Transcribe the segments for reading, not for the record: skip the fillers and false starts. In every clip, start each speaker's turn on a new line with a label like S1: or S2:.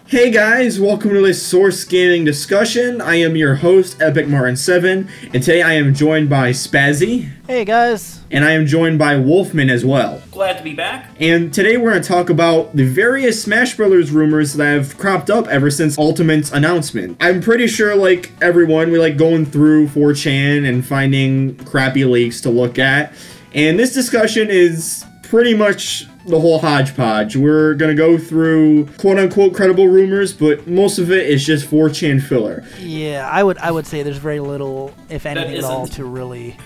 S1: Hey guys, welcome to this Source Gaming discussion. I am your host, Epic Martin 7, and today I am joined by Spazzy.
S2: Hey guys.
S1: And I am joined by Wolfman as well.
S3: Glad to be back.
S1: And today we're going to talk about the various Smash Brothers rumors that have cropped up ever since Ultimate's announcement. I'm pretty sure, like everyone, we like going through 4chan and finding crappy leaks to look at. And this discussion is pretty much the whole hodgepodge. We're gonna go through quote-unquote credible rumors, but most of it is just 4chan filler.
S2: Yeah, I would say there's very little, if anything at all, to really...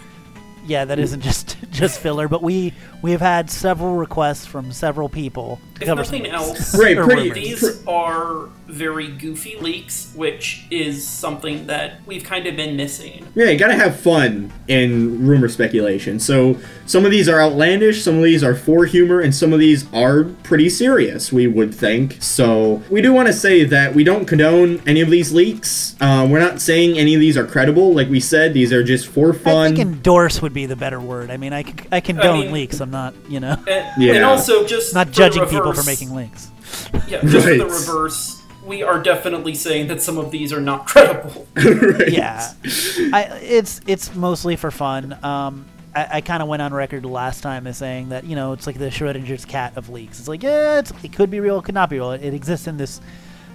S2: Yeah, that isn't just filler, but we have had several requests from several people to cover
S3: nothing else.
S1: Right,
S3: these are very goofy leaks, which is something that we've kind of been missing.
S1: Yeah, you gotta have fun in rumor speculation. So some of these are outlandish, some of these are for humor, and some of these are pretty serious, we would think. So we do want to say that we don't condone any of these leaks. We're not saying any of these are credible. Like we said, these are just for fun.
S2: I think endorse would be the better word. I mean, I condone leaks. I'm not, you know.
S3: And also just
S2: not judging people for making leaks.
S3: Yeah, just for the reverse, we are definitely saying that some of these are not credible.
S1: Right.
S2: Yeah, it's mostly for fun. I kind of went on record last time as saying that, you know, it's like the Schrodinger's cat of leaks. It's like, yeah, it could be real, it could not be real. It exists in this,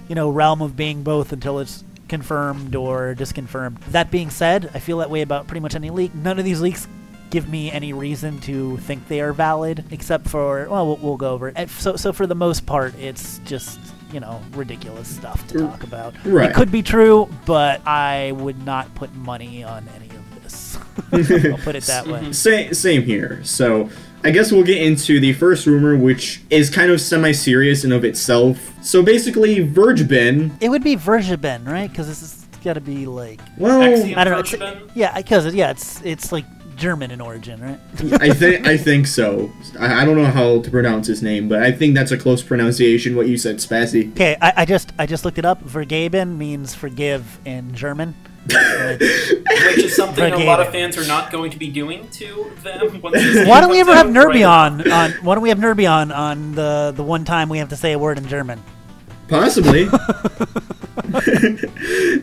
S2: you know, realm of being both until it's confirmed or disconfirmed. That being said, I feel that way about pretty much any leak. None of these leaks give me any reason to think they are valid, except for, well, we'll go over it. So for the most part, it's just, you know, ridiculous stuff to talk about.
S1: Right.
S2: It could be true, but I would not put money on any of this. I'll put it that way.
S1: Same here. So I guess we'll get into the first rumor, which is kind of semi-serious in of itself. So basically, VergeBin.
S2: It would be VergeBin, right? Because this has got to be like,
S1: well,
S3: Axiom
S2: I don't know. Yeah, because it's like German in origin, right?
S1: I think so. I don't know how to pronounce his name, but I think that's a close pronunciation. What you said, Spazzy.
S2: Okay, I just looked it up. Vergeben means forgive in German.
S3: Which is something a lot of fans are not going to be doing to them.
S2: Why don't we ever have Nerby on? Why don't we have Nerby on the one time we have to say a word in German?
S1: Possibly.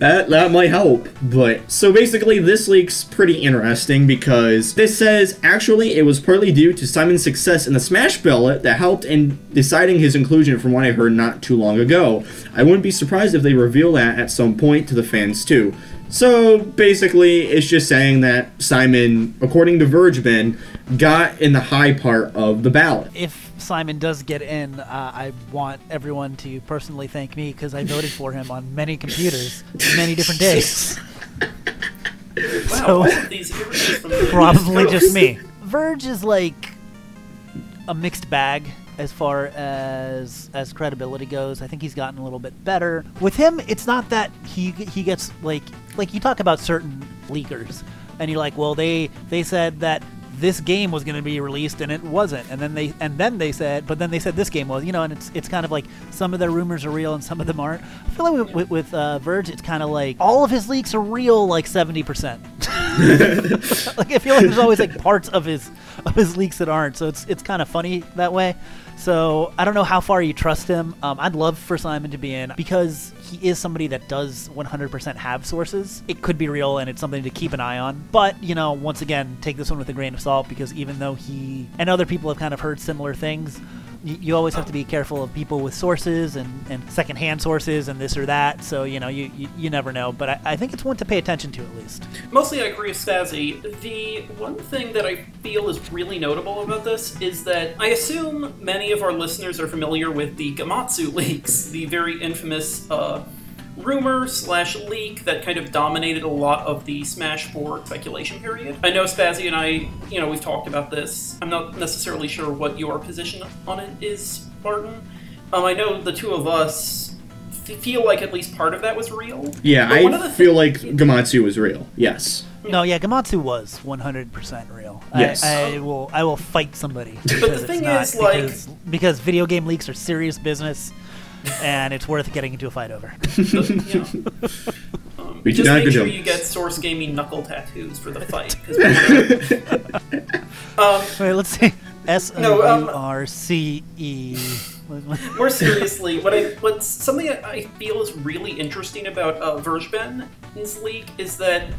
S1: that might help. But so basically this leak's pretty interesting because this says actually it was partly due to Simon's success in the Smash ballot that helped in deciding his inclusion from what I heard not too long ago. I wouldn't be surprised if they reveal that at some point to the fans too. So basically it's just saying that Simon, according to VergeBin, got in the high part of the ballot.
S2: If Simon does get in, I want everyone to personally thank me because I voted for him on many computers, many different days.
S3: Wow,
S2: So
S3: these from
S2: probably just me. Verge is like a mixed bag as far as credibility goes. I think he's gotten a little bit better. With him, it's not that he gets like you talk about certain leakers, and you're like, well, they said that this game was going to be released and it wasn't, and then they said this game was, you know, and it's kind of like some of their rumors are real and some of them aren't. I feel like with Verge, it's kind of like all of his leaks are real, like 70%. Like I feel like there's always like parts of his leaks that aren't, so it's kind of funny that way. So I don't know how far you trust him. I'd love for Simon to be in because he is somebody that does 100% have sources. It could be real and it's something to keep an eye on. But, you know, once again, take this one with a grain of salt because even though he and other people have kind of heard similar things, you always have to be careful of people with sources and secondhand sources and this or that. So, you know, you never know. But I think it's one to pay attention to at least.
S3: Mostly I agree with Spazzy. The one thing that I feel is really notable about this is that I assume many of our listeners are familiar with the Gamatsu leaks, the very infamous rumor/leak that kind of dominated a lot of the Smash 4 speculation period. I know Spazzy and I, you know, we've talked about this. I'm not necessarily sure what your position on it is, Barton. I know the two of us feel like at least part of that was real.
S1: Yeah, I feel like Gamatsu was real. Yes.
S2: No, yeah, Gamatsu was 100% real.
S1: Yes.
S2: I will fight somebody.
S3: But the thing is, like,
S2: because video game leaks are serious business, and it's worth getting into a fight over.
S3: Just make sure you get Source Gaming knuckle tattoos for the fight.
S2: Wait, let's see. SOURCE.
S3: More seriously, what's something that I feel is really interesting about Vergeben's leak is that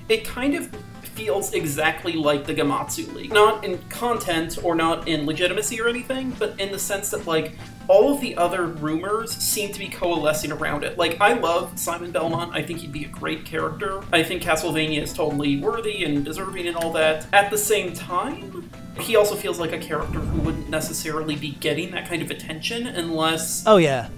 S3: it kind of feels exactly like the Gamatsu leak. Not in content or not in legitimacy or anything, but in the sense that, like, all of the other rumors seem to be coalescing around it. Like, I love Simon Belmont. I think he'd be a great character. I think Castlevania is totally worthy and deserving and all that. At the same time, he also feels like a character who wouldn't necessarily be getting that kind of attention unless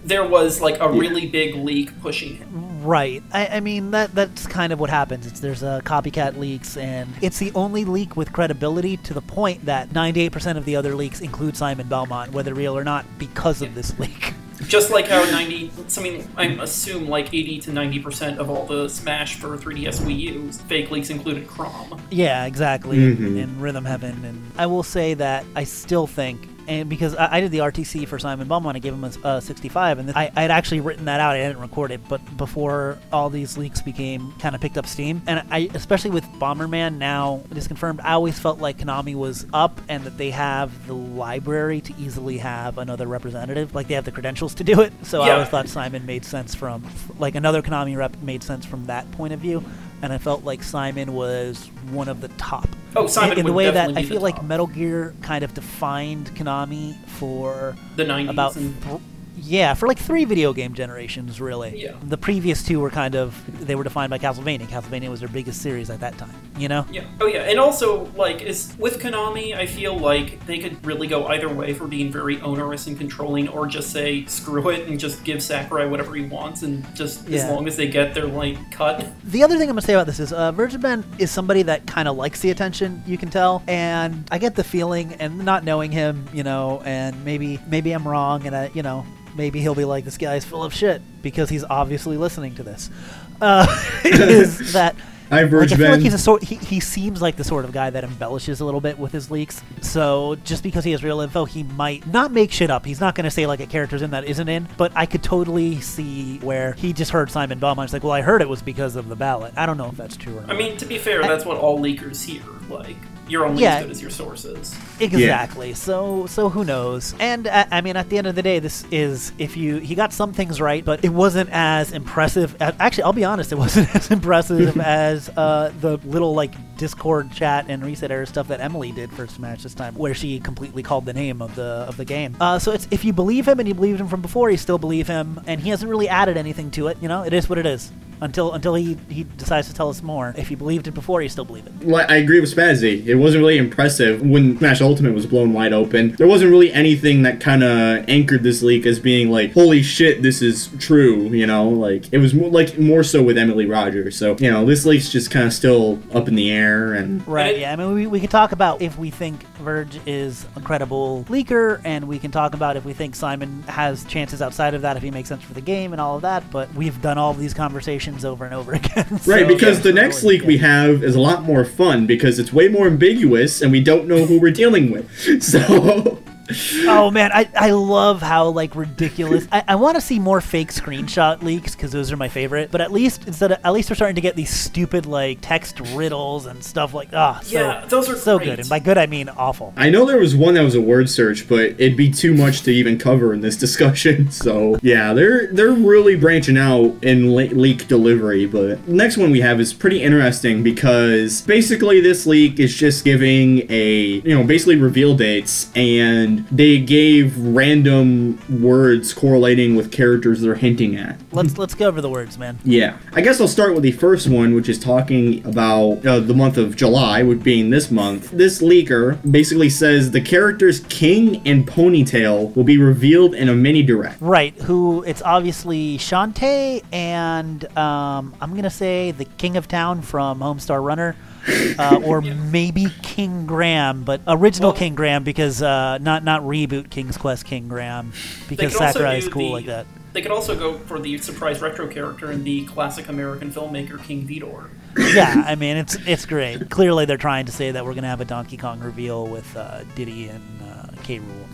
S3: there was, like, a really big leak pushing him.
S2: Right. I mean, that's kind of what happens. There's copycat leaks, and it's the only leak with credibility to the point that 98% of the other leaks include Simon Belmont, whether real or not, because of this leak.
S3: Just like how I assume like 80 to 90% of all the Smash for 3DS Wii U fake leaks included Crom.
S2: Yeah, exactly. And Rhythm Heaven. And I will say that I still think, and because I did the RTC for Simon Belmont, I gave him a 65, and I had actually written that out. I didn't record it, but before all these leaks became kind of picked up steam, and I, especially with Bomberman now it is confirmed, I always felt like Konami was up and that they have the library to easily have another representative, like they have the credentials to do it. So I always thought Simon made sense from, like, another Konami rep made sense from that point of view. And I felt like Simon was one of the top.
S3: Oh, Simon
S2: in the
S3: would
S2: way that
S3: definitely
S2: I
S3: be
S2: feel
S3: the
S2: like
S3: top.
S2: Metal Gear kind of defined Konami for
S3: the 90s
S2: about for like 3 video game generations, really.
S3: Yeah.
S2: The previous 2 were they were defined by Castlevania. Castlevania was their biggest series at that time, you know?
S3: Yeah. Oh, yeah. And also, like, with Konami, I feel like they could really go either way for being very onerous and controlling, or just say, screw it, and just give Sakurai whatever he wants, and just as long as they get their, like, cut.
S2: The other thing I'm going to say about this is Virgin Ben is somebody that kind of likes the attention, you can tell, and I get the feeling, and not knowing him, you know, and maybe I'm wrong, and maybe he'll be like, this guy's full of shit, because he's obviously listening to this. Is that
S1: I
S2: feel like he seems like the sort of guy that embellishes a little bit with his leaks. So just because he has real info, he might not make shit up. He's not going to say like a character's in that isn't in. But I could totally see where he just heard Simon Belmont. He's like, well, I heard it was because of the ballot. I don't know if that's true or not.
S3: I mean, to be fair, that's what all leakers hear. Like, you're only as good as your sources.
S2: Exactly. So who knows? And I mean, at the end of the day, this is he got some things right, but it wasn't as impressive. Actually, I'll be honest, it wasn't as impressive as the little like Discord chat and Reset Era stuff that Emily did for Smash this time, where she completely called the name of the game. So it's, if you believe him and you believed him from before, you still believe him, and he hasn't really added anything to it. You know, it is what it is. Until he decides to tell us more. If you believed it before, you still believe it.
S1: Well, I agree with Spazzy. It wasn't really impressive when Smash Ultimate was blown wide open. There wasn't really anything that kind of anchored this leak as being like, holy shit, this is true, you know? Like, it was more so with Emily Rogers. So, you know, this leak's just kind of still up in the air. And
S2: right, yeah. I mean, we can talk about if we think Verge is a credible leaker, and we can talk about if we think Simon has chances outside of that, if he makes sense for the game and all of that, but we've done all of these conversations over and over again. So,
S1: right, because the next leak we have is a lot more fun because it's way more ambiguous and we don't know who we're dealing with. So...
S2: Oh man, I love how like ridiculous. I want to see more fake screenshot leaks because those are my favorite. But at least we're starting to get these stupid like text riddles and stuff like
S3: those are
S2: so
S3: great.
S2: good. And by good I mean awful.
S1: I know there was one that was a word search, but it'd be too much to even cover in this discussion. So yeah, they're really branching out in leak delivery. But the next one we have is pretty interesting because basically this leak is just giving basically reveal dates, and they gave random words correlating with characters they're hinting at.
S2: Let's go over the words, man.
S1: Yeah. I guess I'll start with the first one, which is talking about the month of July, which being this month. This leaker basically says the characters King and Ponytail will be revealed in a mini direct.
S2: Right, who it's obviously Shantae and I'm going to say the King of Town from Homestar Runner. Or maybe King Graham, but original King Graham, because not reboot King's Quest King Graham, because Sakurai is cool like that.
S3: They could also go for the surprise retro character and the classic American filmmaker King Vidor.
S2: Yeah, I mean it's great. Clearly they're trying to say that we're gonna have a Donkey Kong reveal with Diddy and K. Rool.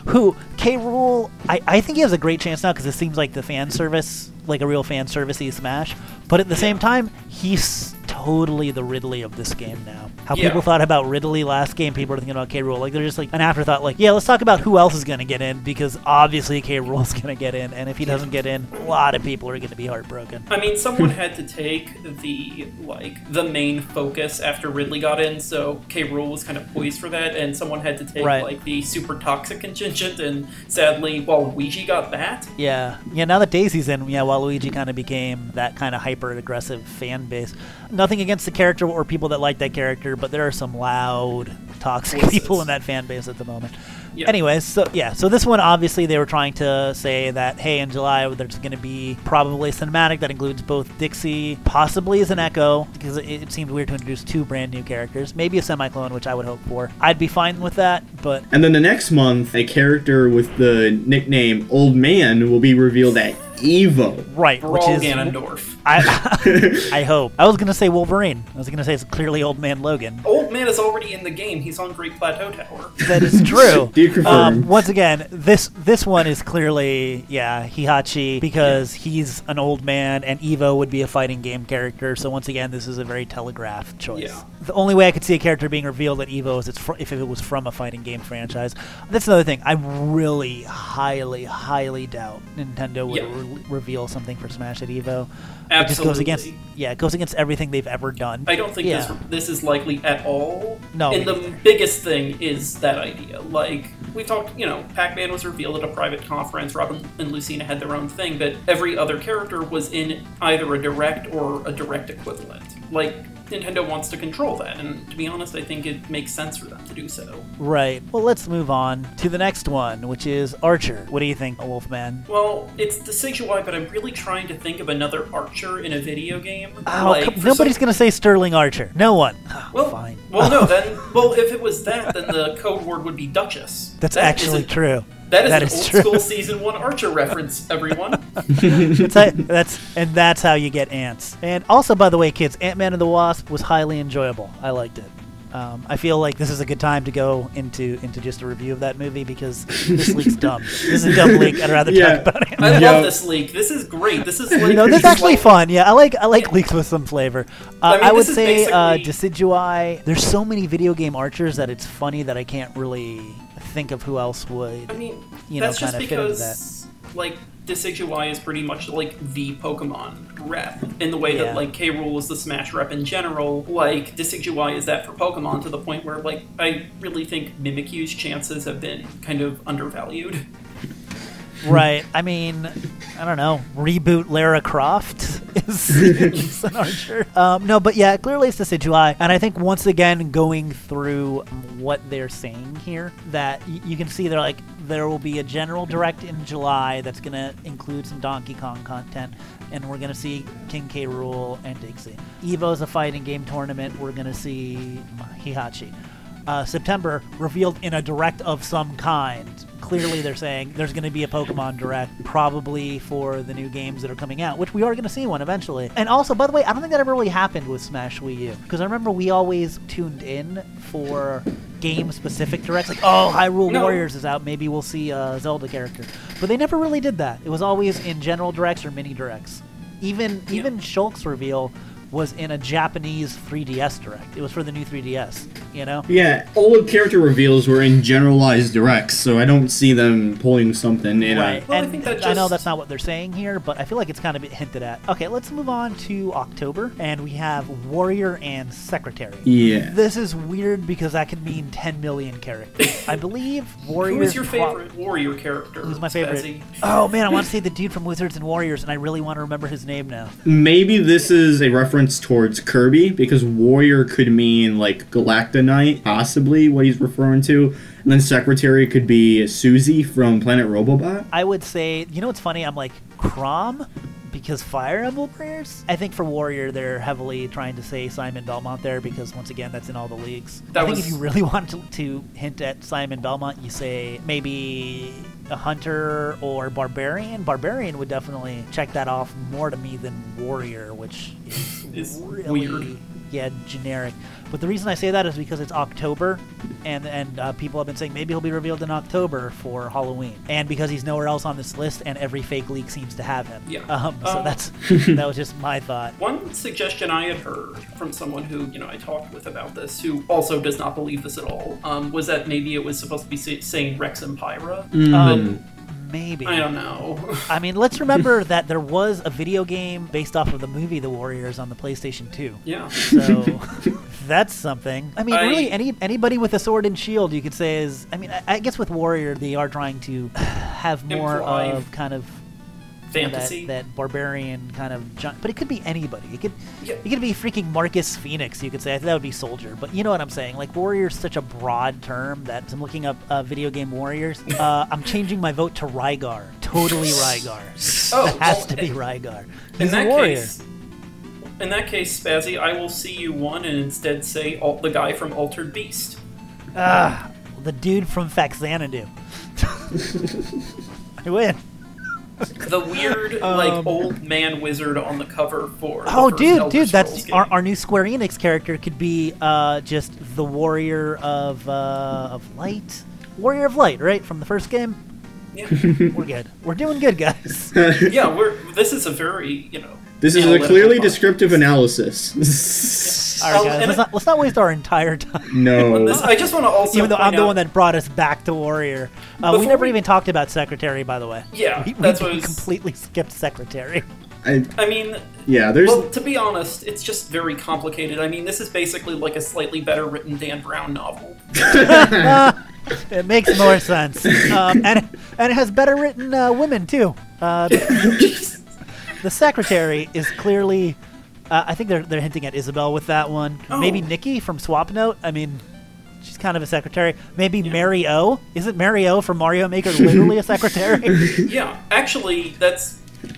S2: Who K. Rool? I think he has a great chance now because it seems like the fan service, like a real fan servicey Smash. But at the same time, he's totally the Ridley of this game now. How
S3: Yeah.
S2: people thought about Ridley last game, people were thinking about K. Rool. Like, they're just like an afterthought. Like, yeah, let's talk about who else is going to get in, because obviously K. Rool's going to get in, and if he doesn't get in, a lot of people are going to be heartbroken.
S3: I mean, someone had to take the main focus after Ridley got in, so K. Rool was kind of poised for that, and someone had to take the super toxic contingent, and sadly, Waluigi got that.
S2: Yeah, now that Daisy's in, Waluigi kind of became that kind of hyper-aggressive fan base. Nothing against the character or people that like that character, but there are some loud, toxic people in that fan base at the moment.
S3: Yeah.
S2: Anyways, so this one, obviously, they were trying to say that, hey, in July, there's going to be probably a cinematic that includes both Dixie, possibly as an Echo, because it seemed weird to introduce two brand new characters. Maybe a semi-clone, which I would hope for. I'd be fine with that, but...
S1: And then the next month, a character with the nickname Old Man will be revealed at Evo.
S2: Right, which is...
S3: Ganondorf.
S2: I hope. I was going to say Wolverine. I was going to say it's clearly Old Man Logan.
S3: Old Man is already in the game. He's on Great Plateau Tower.
S2: That is true.
S1: Do you confirm?
S2: Once again, this one is clearly, Hihachi, because he's an old man, and Evo would be a fighting game character. So once again, this is a very telegraphed choice.
S3: Yeah.
S2: The only way I could see a character being revealed at Evo is if it was from a fighting game franchise. That's another thing. I really highly, highly doubt Nintendo would reveal something for Smash at Evo.
S3: Absolutely.
S2: It just goes against everything they've ever done.
S3: I don't think this is likely at all.
S2: No.
S3: And the biggest thing is that idea. Like, we talked, Pac-Man was revealed at a private conference, Robin and Lucina had their own thing, but every other character was in either a direct or a direct equivalent. Like, Nintendo wants to control that, and to be honest, I think it makes sense for them to do so.
S2: Right. Well, let's move on to the next one, which is Archer. What do you think, Wolfman?
S3: Well, it's Decidueye, but I'm really trying to think of another Archer in a video game.
S2: Nobody's going to say Sterling Archer. No one.
S3: Well,
S2: fine.
S3: Well, no, if it was that, then the code word would be Duchess.
S2: That's actually true.
S3: That is an old school Season 1 Archer reference, everyone.
S2: That's how you get ants. And also, by the way, kids, Ant-Man and the Wasp was highly enjoyable. I liked it. I feel like this is a good time to go into just a review of that movie, because this leak's dumb. This is a dumb leak. I'd rather talk about it.
S3: I love this leak. This is great. This is like,
S2: this is actually fun. Yeah, I like leaks with some flavor. I would say Decidueye. There's so many video game Archers that it's funny that I can't really think of who else would.
S3: I mean,
S2: kind
S3: that's just
S2: of fit into
S3: because Decidueye is pretty much like the Pokemon rep in the way that K. Rool is the Smash rep in general. Like, Decidueye is that for Pokemon, to the point where I really think Mimikyu's chances have been kind of undervalued.
S2: Right. I mean, I don't know. Reboot Lara Croft is an Archer. No, but yeah, clearly it's Decidueye. And I think once again, going through what they're saying here, that you can see there will be a general direct in July that's going to include some Donkey Kong content. And we're going to see King K. Rool and Dixie. Evo's a fighting game tournament. We're going to see Hihachi. September, revealed in a direct of some kind. Clearly they're saying there's going to be a Pokemon Direct, probably for the new games that are coming out, which we are going to see one eventually. And also, by the way, I don't think that ever really happened with Smash Wii U, because I remember we always tuned in for game-specific directs, like, Hyrule Warriors is out, maybe we'll see a Zelda character. But they never really did that. It was always in general directs or mini directs. Even Shulk's reveal was in a Japanese 3DS Direct. It was for the new 3DS, Yeah,
S1: all the character reveals were in generalized directs, so I don't see them pulling something in
S2: right. I know that's not what they're saying here, but I feel like it's kind of hinted at. Okay, let's move on to October, and we have Warrior and Secretary.
S1: Yeah.
S2: This is weird because that could mean 10 million characters. I believe Warrior.
S3: Who's your favorite Warrior character?
S2: Who's my favorite?
S3: Spazzy?
S2: Oh man, I want to say the dude from Wizards and Warriors, and I really want to remember his name now.
S1: Maybe this is a reference towards Kirby, because Warrior could mean Galactonite, possibly what he's referring to, and then Secretary could be Susie from Planet Robobot.
S2: I would say, what's funny? I'm like Chrom, because Fire Emblem Warriors. I think for Warrior, they're heavily trying to say Simon Belmont there, because once again, that's in all the leagues. I think if you really want to hint at Simon Belmont, you say maybe a Hunter or Barbarian. Barbarian would definitely check that off more to me than Warrior, which is really
S3: weird.
S2: yeah, generic. But the reason I say that is because it's October, and people have been saying maybe he'll be revealed in October for Halloween, and because he's nowhere else on this list, and every fake leak seems to have him.
S3: Yeah.
S2: So that was just my thought.
S3: One suggestion I had heard from someone who, I talked with about this, who also does not believe this at all, was that maybe it was supposed to be saying Rex and Pyra.
S2: Maybe.
S3: I don't know.
S2: I mean, let's remember that there was a video game based off of the movie The Warriors on the PlayStation 2.
S3: Yeah.
S2: So that's something. I mean, really, anybody with a sword and shield, you could say is. I mean, I guess with Warrior, they are trying to have more of kind of
S3: fantasy,
S2: that barbarian kind of, but it could be anybody. It could be freaking Marcus Phoenix. You could say. I think that would be soldier, but you know what I'm saying. Like warrior is such a broad term that I'm looking up video game warriors. I'm changing my vote to Rygar. Totally Rygar. It has to be Rygar. He's a warrior.
S3: In that case, Spazzy, I will see you one and instead say the guy from Altered Beast.
S2: The dude from Faxanadu. I win.
S3: The weird, old man wizard on the cover for.
S2: Oh,
S3: dude,
S2: that's our new Square Enix character. Could be just the warrior of light, warrior of light, right from the first game.
S3: Yeah,
S2: we're good. We're doing good, guys.
S3: Yeah, this is a very
S1: This is a clearly descriptive analysis.
S2: All right, guys, let's not waste our entire time.
S1: No.
S3: I just want to also
S2: even though I'm the one that brought us back to Warrior. We never even talked about Secretary, by the way.
S3: Yeah,
S2: we completely skipped Secretary.
S3: I mean,
S1: yeah, there's.
S3: Well, to be honest, it's just very complicated. I mean, this is basically like a slightly better written Dan Brown novel.
S2: It makes more sense, and it has better written women too. The Secretary is clearly. I think they're hinting at Isabel with that one.
S3: Oh.
S2: Maybe Nikki from Swap Note. I mean, she's kind of a secretary. Maybe Mary O. Isn't Mary O from Mario Maker literally a secretary?
S3: Yeah, actually,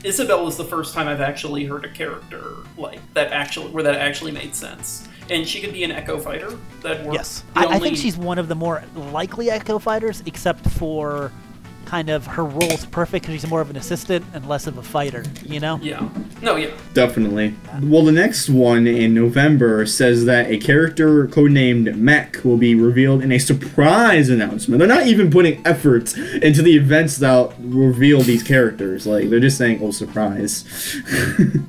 S3: Isabel is the first time I've actually heard a character where that actually made sense. And she could be an Echo Fighter. That works.
S2: Yes, I think she's one of the more likely Echo Fighters, except for kind of her role's perfect because she's more of an assistant and less of a fighter,
S3: Yeah. No, yeah.
S1: Definitely. Well, the next one in November says that a character codenamed Mech will be revealed in a surprise announcement. They're not even putting effort into the events that reveal these characters. Like, they're just saying, oh, surprise.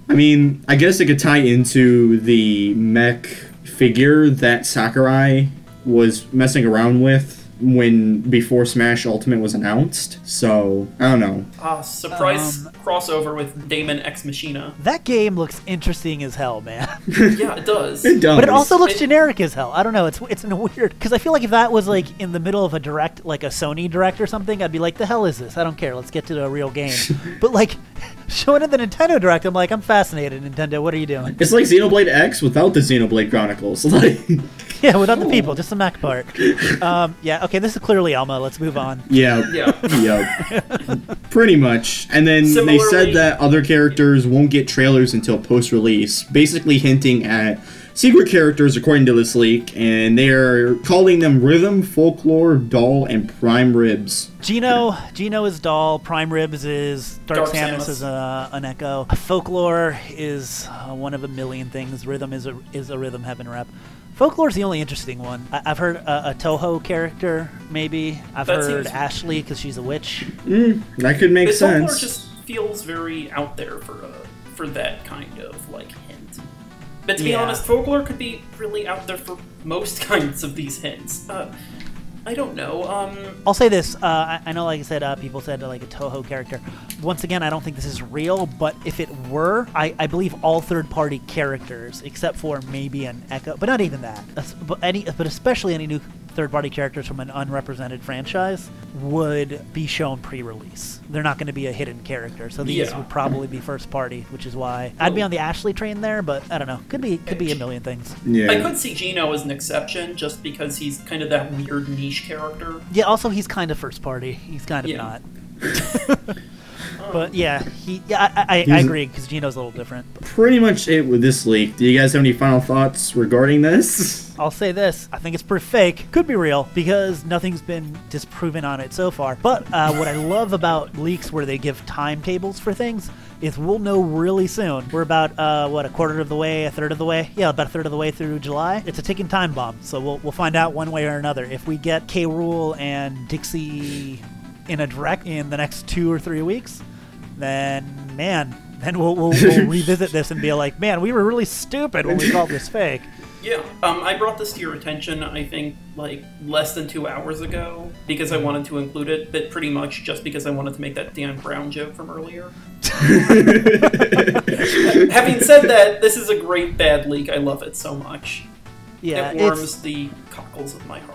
S1: I mean, I guess it could tie into the Mech figure that Sakurai was messing around with before Smash Ultimate was announced. So, I don't know.
S3: Surprise crossover with Damon Ex Machina.
S2: That game looks interesting as hell, man.
S3: Yeah, it does.
S1: It does.
S2: But it also looks generic as hell. I don't know. It's in a weird... Because I feel like if that was like in the middle of a direct, like a Sony direct or something, I'd be like, the hell is this? I don't care. Let's get to a real game. But like, showing it the Nintendo direct, I'm like, I'm fascinated, Nintendo. What are you doing?
S1: It's like Xenoblade X without the Xenoblade Chronicles. Like...
S2: Yeah, without the people, just the mech part. Yeah, okay, this is clearly Alma. Let's move on.
S1: Yeah. Pretty much. And then they said that other characters won't get trailers until post-release, basically hinting at secret characters according to this leak, and they're calling them Rhythm, Folklore, Doll, and Prime Ribs.
S2: Gino is Doll, Prime Ribs is Dark Samus is an Echo. Folklore is one of a million things. Rhythm is a Rhythm Heaven rep. Folklore's the only interesting one. I've heard a Toho character, maybe. I've heard Ashley because she's a witch.
S1: That could make sense.
S3: Folklore just feels very out there for that kind of like hint. But to be honest, Folklore could be really out there for most kinds of these hints. I don't know.
S2: I'll say this. I know, like I said, people said like a Toho character. Once again, I don't think this is real, but if it were, I believe all third-party characters, except for maybe an Echo, but not even that, but especially any new third-party characters from an unrepresented franchise would be shown pre-release. They're not going to be a hidden character, so these would probably be first-party, which is why I'd be on the Ashley train there, but I don't know. Could be a million things.
S1: Yeah.
S3: I could see Gino as an exception, just because he's kind of that weird niche character.
S2: Yeah, also he's kind of first-party. He's kind of not. But yeah, I agree, because Gino's a little different.
S1: Pretty much it with this leak. Do you guys have any final thoughts regarding this?
S2: I'll say this. I think it's pretty fake. Could be real because nothing's been disproven on it so far. But what I love about leaks where they give timetables for things is we'll know really soon. We're about, a quarter of the way, a third of the way? Yeah, about a third of the way through July. It's a ticking time bomb, so we'll find out one way or another. If we get K. Rool and Dixie in a direct in the next 2 or 3 weeks, then, man, we'll revisit this and be like, man, we were really stupid when we called this fake.
S3: Yeah, I brought this to your attention, I think, like, less than 2 hours ago, because I wanted to include it, but pretty much just because I wanted to make that Dan Brown joke from earlier. Having said that, this is a great bad leak. I love it so much.
S2: Yeah,
S3: it warms the cockles of my heart.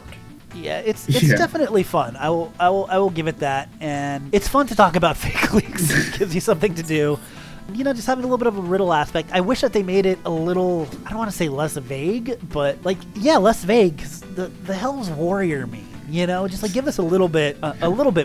S2: Yeah, it's definitely fun. I will give it that, and it's fun to talk about fake leaks. It gives you something to do. You know, just having a little bit of a riddle aspect. I wish that they made it a little, I don't want to say less vague, but like, yeah, less vague. 'Cause the hell's Warrior mean? You know, just like give us a little bit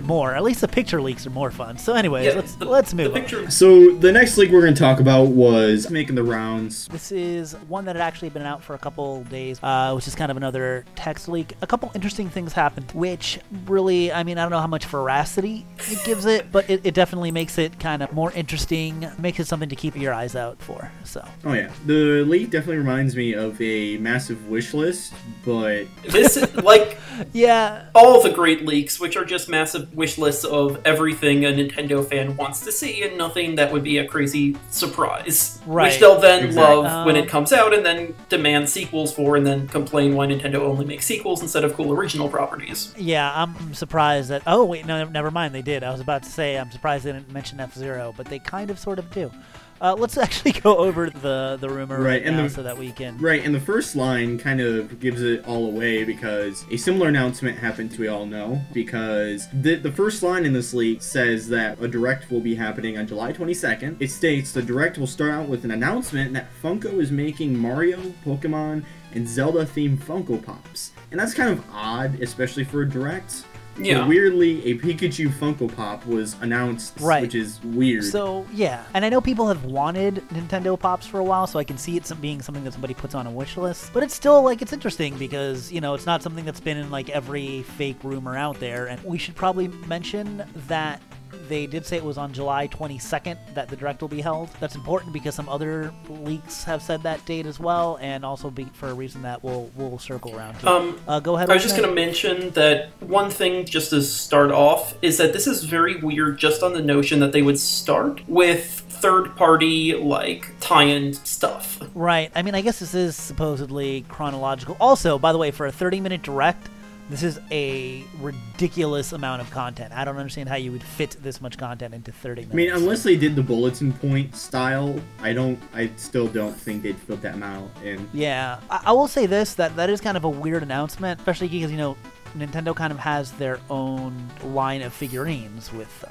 S2: more. At least the picture leaks are more fun. So, anyways, let's move on.
S1: So the next leak we're going to talk about was making the rounds.
S2: This is one that had actually been out for a couple days, which is kind of another text leak. A couple interesting things happened, which really, I mean, I don't know how much veracity it gives it, but it definitely makes it kind of more interesting, makes it something to keep your eyes out for. So.
S1: Oh yeah, the leak definitely reminds me of a massive wish list, but
S3: this is like
S2: yeah.
S3: All the great leaks, which are just massive wish lists of everything a Nintendo fan wants to see and nothing that would be a crazy surprise.
S2: Right.
S3: Which they'll then love when it comes out and then demand sequels for and then complain why Nintendo only makes sequels instead of cool original properties.
S2: Yeah, I'm surprised that... Oh, wait, no, never mind, they did. I was about to say I'm surprised they didn't mention F-Zero, but they kind of sort of do. Let's actually go over the rumor right now so that we can...
S1: Right, and the first line kind of gives it all away because a similar announcement happened, we all know, because the first line in this leak says that a Direct will be happening on July 22nd. It states the Direct will start out with an announcement that Funko is making Mario, Pokemon, and Zelda-themed Funko Pops. And that's kind of odd, especially for a Direct. Yeah. But weirdly, a Pikachu Funko Pop was announced, which is weird.
S2: So, yeah. And I know people have wanted Nintendo Pops for a while, so I can see it being something that somebody puts on a wish list. But it's still, like, it's interesting because, you know, it's not something that's been in, like, every fake rumor out there. And we should probably mention that they did say it was on July 22nd that the Direct will be held. That's important because some other leaks have said that date as well, and also for a reason that we'll circle around to. Go ahead.
S3: I was just going to mention that one thing, just to start off, is that this is very weird just on the notion that they would start with third-party, like, tie-in stuff.
S2: Right. I mean, I guess this is supposedly chronological. Also, by the way, for a 30-minute Direct, this is a ridiculous amount of content. I don't understand how you would fit this much content into 30 minutes.
S1: I mean, unless they did the bulletin point style, I still don't think they'd fit that amount in.
S2: Yeah. I will say this, that is kind of a weird announcement, especially because, you know, Nintendo kind of has their own line of figurines with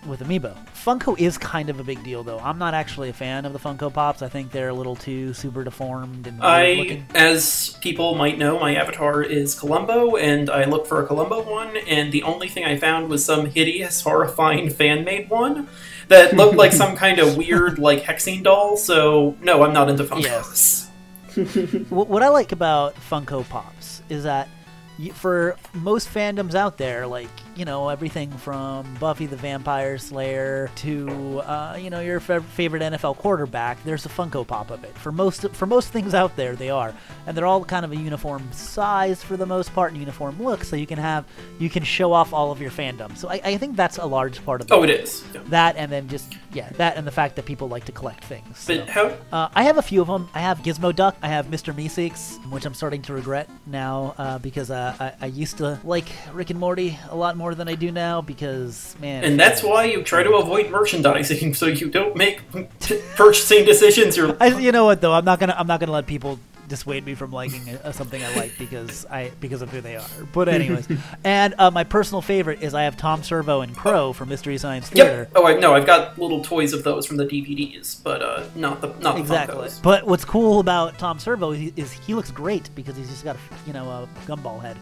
S2: Amiibo. Funko is kind of a big deal, though. I'm not actually a fan of the Funko Pops. I think they're a little too super deformed and weird looking.
S3: As people might know, my avatar is Columbo, and I looked for a Columbo one, and the only thing I found was some hideous, horrifying fan-made one that looked like some kind of weird, like, hexene doll, so no, I'm not into Funkos.
S2: Yes. What I like about Funko Pops is that for most fandoms out there, like, you know, everything from Buffy the Vampire Slayer to, you know, your favorite NFL quarterback, there's a Funko Pop of it. For most things out there, they are. And they're all kind of a uniform size for the most part, and uniform look, so you can show off all of your fandom. So I think that's a large part of it.
S3: Oh, it is. Yeah.
S2: That, and then just, that and the fact that people like to collect things. So.
S3: But
S2: I have a few of them. I have Gizmo Duck. I have Mr. Meeseeks, which I'm starting to regret now because I used to like Rick and Morty a lot more than I do now because, man...
S3: And that's why you try to avoid merchandising, so you don't make purchasing decisions.
S2: You know what, though? I'm not gonna let people dissuade me from liking something I like because of who they are. But anyways, and my personal favorite is I have Tom Servo and Crow from Mystery Science Theater.
S3: Yep. Oh, I've got little toys of those from the DVDs, but not the Funkos.
S2: But what's cool about Tom Servo is he looks great because he's just got a gumball head,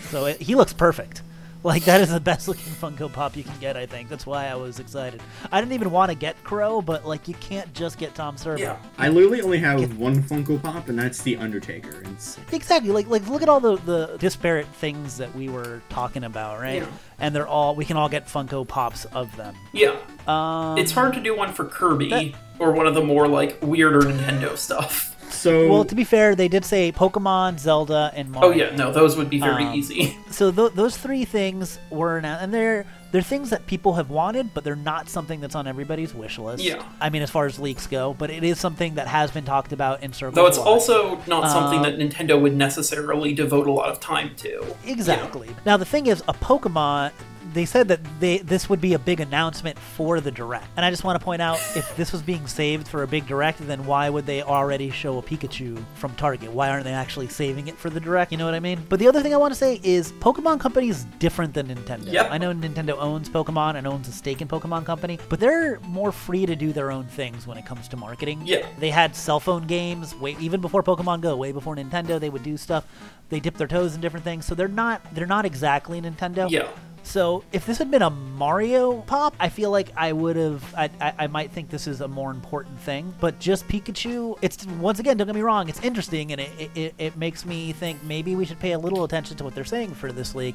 S2: so he looks perfect. Like, that is the best looking Funko Pop you can get, I think. That's why I was excited. I didn't even want to get Crow, but, like, you can't just get Tom Servo.
S3: Yeah.
S1: I literally only have one Funko Pop, and that's the Undertaker.
S2: Exactly. Like look at all the disparate things that we were talking about, right?
S3: Yeah.
S2: And we can all get Funko Pops of them.
S3: Yeah. It's hard to do one for Kirby or one of the more, like, weirder Nintendo stuff.
S1: So,
S2: well, to be fair, they did say Pokemon, Zelda, and Mario.
S3: Oh yeah, no, those would be very easy.
S2: So those three things were announced, and they're things that people have wanted, but they're not something that's on everybody's wish list.
S3: Yeah.
S2: I mean, as far as leaks go, but it is something that has been talked about in circles.
S3: Though it's also not something that Nintendo would necessarily devote a lot of time to.
S2: Exactly. You know? Now, the thing is, a Pokemon... They said that this would be a big announcement for the Direct. And I just want to point out, if this was being saved for a big Direct, then why would they already show a Pikachu from Target? Why aren't they actually saving it for the Direct? You know what I mean? But the other thing I want to say is Pokemon Company is different than Nintendo.
S3: Yep.
S2: I know Nintendo owns Pokemon and owns a stake in Pokemon Company, but they're more free to do their own things when it comes to marketing.
S3: Yeah.
S2: They had cell phone games even before Pokemon Go, way before Nintendo. They would do stuff. They dip their toes in different things, so they're not exactly Nintendo.
S3: Yeah.
S2: So if this had been a Mario Pop, I feel like I might think this is a more important thing. But just Pikachu, it's, once again, don't get me wrong, it's interesting, and it makes me think maybe we should pay a little attention to what they're saying for this leak.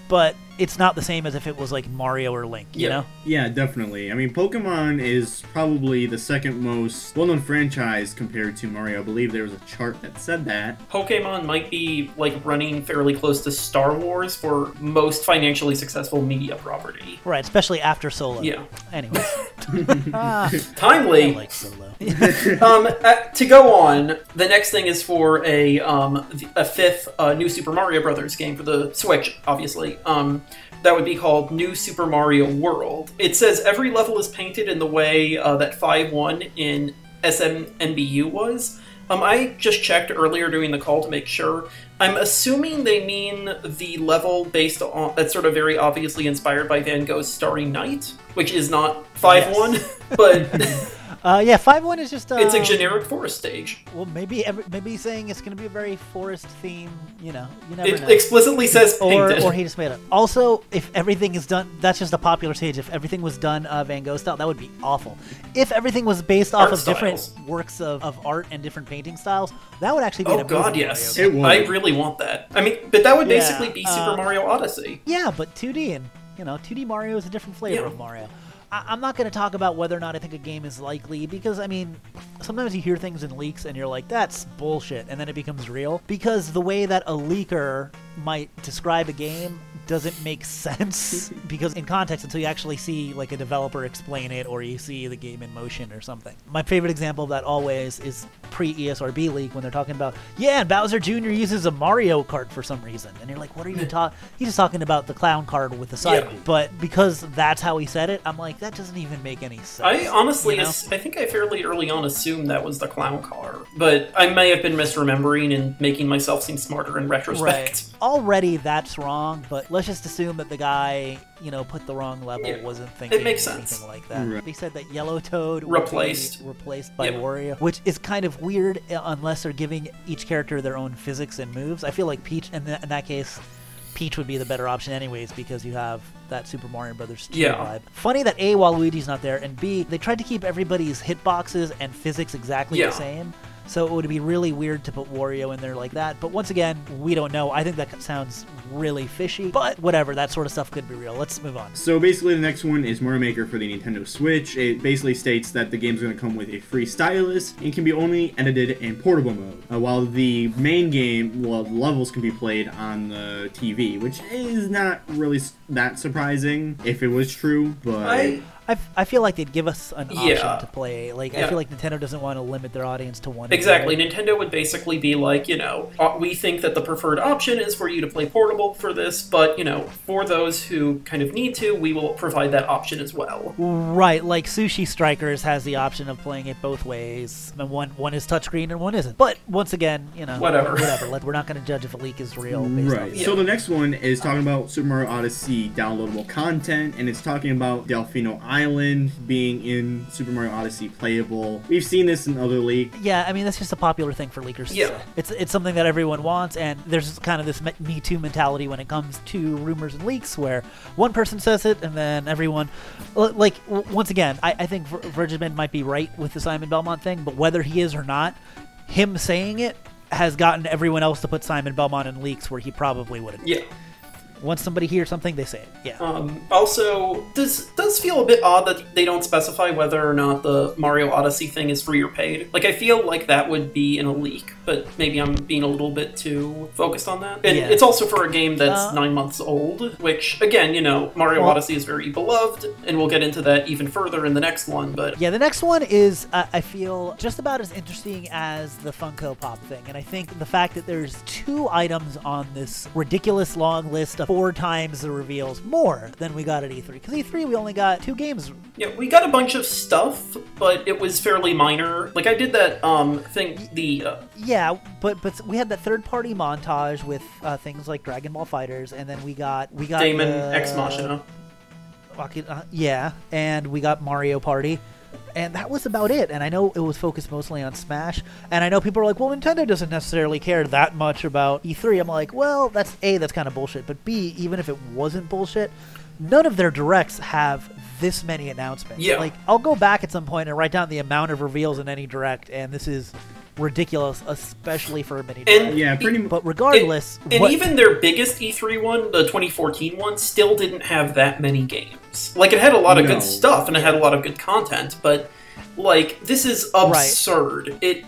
S2: But it's not the same as if it was like Mario or Link, you know?
S1: Yeah, definitely. I mean, Pokemon is probably the second most well-known franchise compared to Mario. I believe there was a chart that said that.
S3: Pokemon might be, like, running fairly close to Star Wars for most financially successful media property.
S2: Right, especially after Solo.
S3: Yeah.
S2: Anyways.
S3: Timely.
S2: I like Solo.
S3: To go on, the next thing is for a fifth New Super Mario Brothers game for the Switch, obviously. That would be called New Super Mario World. It says every level is painted in the way that 5.1 in SMNBU was. I just checked earlier during the call to make sure. I'm assuming they mean the level based on that's sort of very obviously inspired by Van Gogh's Starry Night, which is not 5.1,
S2: Yes.
S3: but
S2: yeah, 5.1 is just
S3: it's a generic forest stage.
S2: Well, maybe he's saying it's going to be a very forest theme. You know, you never
S3: It
S2: know.
S3: explicitly says painted.
S2: Or he just made it. Also, if everything is done, that's just a popular stage. If everything was done Van Gogh style, that would be awful. If everything was based off of different works of art and different painting styles, that would actually be an amazing
S3: yes.
S2: Mario game.
S3: I really want that. I mean, but that would basically be Super Mario Odyssey.
S2: Yeah, but 2D, and 2D Mario is a different flavor of Mario. I'm not going to talk about whether or not I think a game is likely, because, I mean, sometimes you hear things in leaks and you're like, that's bullshit, and then it becomes real. Because the way that a leaker might describe a game doesn't make sense, because in context, until you actually see, like, a developer explain it, or you see the game in motion or something. My favorite example of that always is pre-ESRB leak, when they're talking about, yeah, and Bowser Jr. uses a Mario card for some reason. And you're like, what are you talking? He's just talking about the clown card with the side view. But because that's how he said it, I'm like, that doesn't even make any sense.
S3: I honestly, I think I fairly early on assumed that was the clown car, but I may have been misremembering and making myself seem smarter in retrospect.
S2: Right. Already that's wrong, but let's just assume that the guy, put the wrong level, wasn't thinking anything like that. Right. They said that Yellow Toad
S3: replaced
S2: by Wario, which is kind of weird unless they're giving each character their own physics and moves. I feel like Peach, in that case, Peach would be the better option anyways, because you have that Super Mario Brothers 2 vibe. Funny that A, Waluigi's not there, and B, they tried to keep everybody's hitboxes and physics exactly the same. So it would be really weird to put Wario in there like that. But once again, we don't know. I think that sounds really fishy. But whatever, that sort of stuff could be real. Let's move on.
S1: So basically the next one is Mario Maker for the Nintendo Switch. It basically states that the game is going to come with a free stylus and can be only edited in portable mode. While the main game, levels can be played on the TV, which is not really that surprising if it was true, but...
S2: I feel like they'd give us an option to play. Like, I feel like Nintendo doesn't want to limit their audience to one.
S3: Exactly. Nintendo would basically be like, we think that the preferred option is for you to play portable for this, but, for those who kind of need to, we will provide that option as well.
S2: Right. Like, Sushi Strikers has the option of playing it both ways. And one is touchscreen and one isn't. But, once again,
S3: whatever.
S2: We're not going to judge if a leak is real.
S1: Right. So the next one is talking about Super Mario Odyssey downloadable content, and it's talking about Delfino Island. Island being in Super Mario Odyssey playable. We've seen this in other leaks.
S2: Yeah, I mean, that's just a popular thing for leakers to say. It's something that everyone wants, and there's kind of this Me Too mentality when it comes to rumors and leaks, where one person says it, and then everyone... Like, once again, I think Virgin might be right with the Simon Belmont thing, but whether he is or not, him saying it has gotten everyone else to put Simon Belmont in leaks where he probably wouldn't.
S3: Yeah.
S2: Once somebody hears something, they say it. Yeah.
S3: Also, does feel a bit odd that they don't specify whether or not the Mario Odyssey thing is free or paid. Like, I feel like that would be in a leak, but maybe I'm being a little bit too focused on that. And it's also for a game that's 9 months old, which, again, you know, Mario Odyssey is very beloved, and we'll get into that even further in the next one, but...
S2: Yeah, the next one is, I feel, just about as interesting as the Funko Pop thing, and I think the fact that there's 2 items on this ridiculous long list of 4 times the reveals more than we got at E3. Because E3, we only got 2 games.
S3: Yeah, we got a bunch of stuff, but it was fairly minor. Like, I did that thing,
S2: Yeah, but we had that third-party montage with things like Dragon Ball FighterZ, and then we got
S3: Damon Ex Machina.
S2: Yeah, and we got Mario Party. And that was about it. And I know it was focused mostly on Smash. And I know people are like, well, Nintendo doesn't necessarily care that much about E3. I'm like, well, that's kind of bullshit. But B, even if it wasn't bullshit, none of their directs have this many announcements.
S3: Yeah.
S2: Like, I'll go back at some point and write down the amount of reveals in any direct, and this is ridiculous, especially for a mini direct.
S1: Yeah, pretty much.
S2: But regardless...
S3: even their biggest E3 one, the 2014 one, still didn't have that many games. Like, it had a lot of good stuff, and it had a lot of good content, but, like, this is absurd. Right.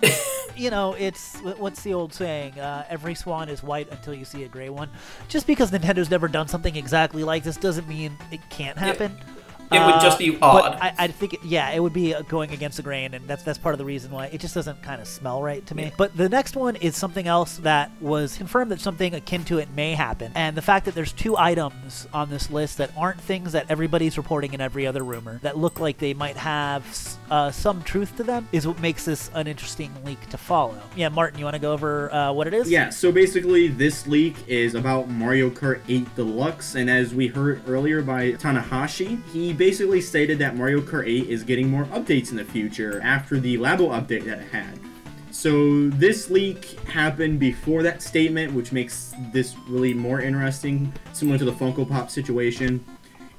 S2: You know, it's... What's the old saying? Every swan is white until you see a gray one. Just because Nintendo's never done something exactly like this doesn't mean it can't happen.
S3: Yeah. It would just be odd.
S2: But I think, it would be going against the grain, and that's part of the reason why it just doesn't kind of smell right to me. Yeah. But the next one is something else that was confirmed that something akin to it may happen. And the fact that there's 2 items on this list that aren't things that everybody's reporting in every other rumor, that look like they might have some truth to them, is what makes this an interesting leak to follow. Yeah, Martin, you want to go over what it is?
S1: Yeah, so basically this leak is about Mario Kart 8 Deluxe, and as we heard earlier by Tanahashi, he basically stated that Mario Kart 8 is getting more updates in the future after the Labo update that it had. So this leak happened before that statement, which makes this really more interesting, similar to the Funko Pop situation.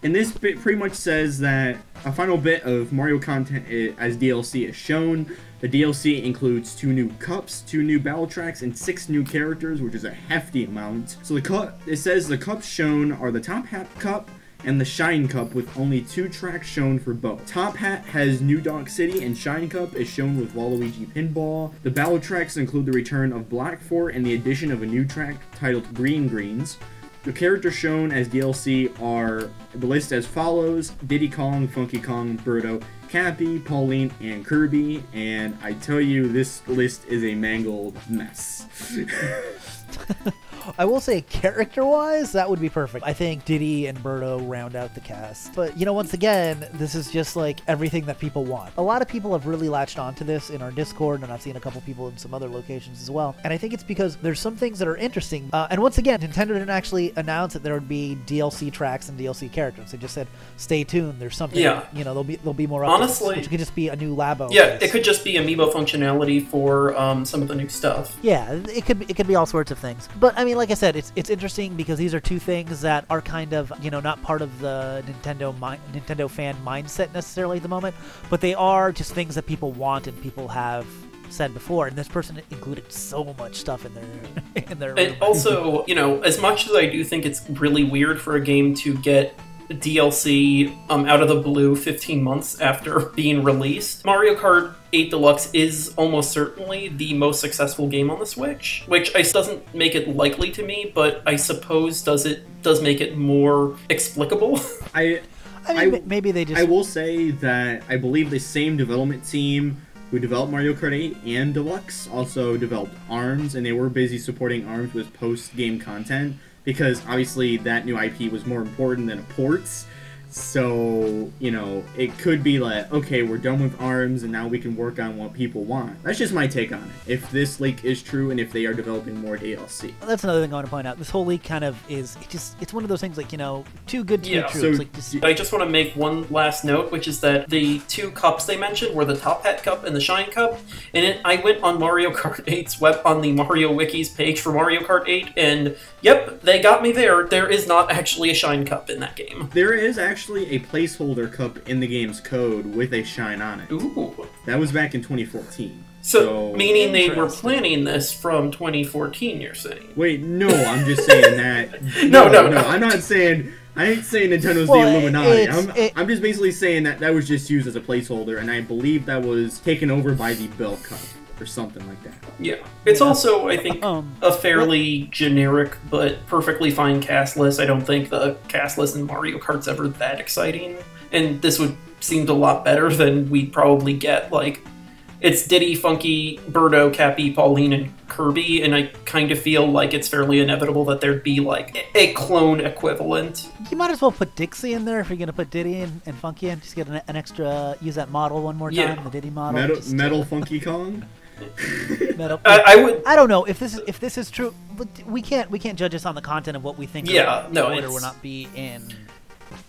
S1: And this bit pretty much says that a final bit of Mario content as DLC is shown. The DLC includes 2 new cups, 2 new battle tracks, and 6 new characters, which is a hefty amount. So it says the cups shown are the Top Hat Cup and the Shine Cup, with only 2 tracks shown for both. Top Hat has New Donk City, and Shine Cup is shown with Waluigi Pinball. The battle tracks include the return of Black Fort and the addition of a new track titled Green Greens. The characters shown as DLC are the list as follows: Diddy Kong, Funky Kong, Birdo, Cappy, Pauline, and Kirby. And I tell you, this list is a mangled mess.
S2: I will say, character-wise, that would be perfect. I think Diddy and Birdo round out the cast. But, you know, once again, this is just, like, everything that people want. A lot of people have really latched onto this in our Discord, and I've seen a couple people in some other locations as well. And I think it's because there's some things that are interesting. And once again, Nintendo didn't actually announce that there would be DLC tracks and DLC characters. They just said, stay tuned, there's something, you know, there'll be more updates.
S3: Honestly,
S2: which could just be a new Labo.
S3: Yeah, it could just be amiibo functionality for some of the new stuff.
S2: Yeah, it could be all sorts of things. But, I mean, like I said, it's interesting because these are 2 things that are kind of, you know, not part of the Nintendo fan mindset necessarily at the moment, but they are just things that people want and people have said before. And this person included so much stuff in their
S3: And also, you know, as much as I do think it's really weird for a game to get DLC out of the blue 15 months after being released, Mario Kart 8 Deluxe is almost certainly the most successful game on the Switch, which doesn't make it likely to me, but I suppose does make it more explicable.
S2: I mean, maybe they just...
S1: I will say that I believe the same development team who developed Mario Kart 8 and Deluxe also developed ARMS, and they were busy supporting ARMS with post-game content, because obviously that new IP was more important than ports. So, you know, it could be like, okay, we're done with ARMS and now we can work on what people want. That's just my take on it. If this leak is true and if they are developing more DLC.
S2: That's another thing I want to point out. This whole leak kind of is, it's one of those things like, you know, too good to be true.
S1: So
S2: it's like just...
S3: I just want to make one last note, which is that the 2 cups they mentioned were the Top Hat Cup and the Shine Cup. And I went on Mario Kart 8's web on the Mario Wiki's page for Mario Kart 8, and yep, they got me there. There is not actually a Shine Cup in that game.
S1: There is actually a placeholder cup in the game's code with a shine on it.
S3: Ooh.
S1: That was back in 2014.
S3: So meaning they were planning this from 2014, you're saying?
S1: Wait, no, I'm just saying that.
S3: No.
S1: I'm not saying... I ain't saying Nintendo's the Illuminati. I'm just basically saying that was just used as a placeholder, and I believe that was taken over by the Bell Cup or something like that.
S3: Yeah. It's also, I think, a fairly generic but perfectly fine cast list. I don't think the cast list in Mario Kart's ever that exciting, and this would seem a lot better than we'd probably get. Like, it's Diddy, Funky, Birdo, Cappy, Pauline, and Kirby, and I kind of feel like it's fairly inevitable that there'd be, like, a clone equivalent.
S2: You might as well put Dixie in there if you're going to put Diddy and Funky in. Just get an extra, use that model one more time, the Diddy model.
S1: Metal Funky Kong?
S2: Metal.
S3: I
S2: don't know if this is true. But we can't judge us on the content of what we think.
S3: Yeah, no,
S2: would or would not be in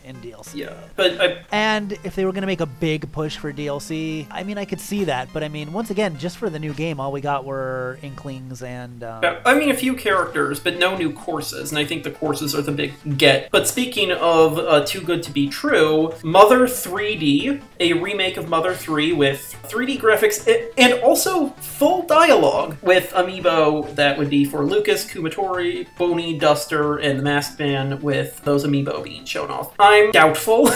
S2: DLC.
S3: Yeah, but
S2: and if they were going to make a big push for DLC, I mean, I could see that. But I mean, once again, just for the new game, all we got were Inklings and...
S3: I mean, a few characters, but no new courses, and I think the courses are the big get. But speaking of Too Good to Be True, Mother 3D, a remake of Mother 3 with 3D graphics and also full dialogue with amiibo that would be for Lucas, Kumatori, Boney, Duster, and the Masked Man, with those amiibo being shown off. I'm doubtful.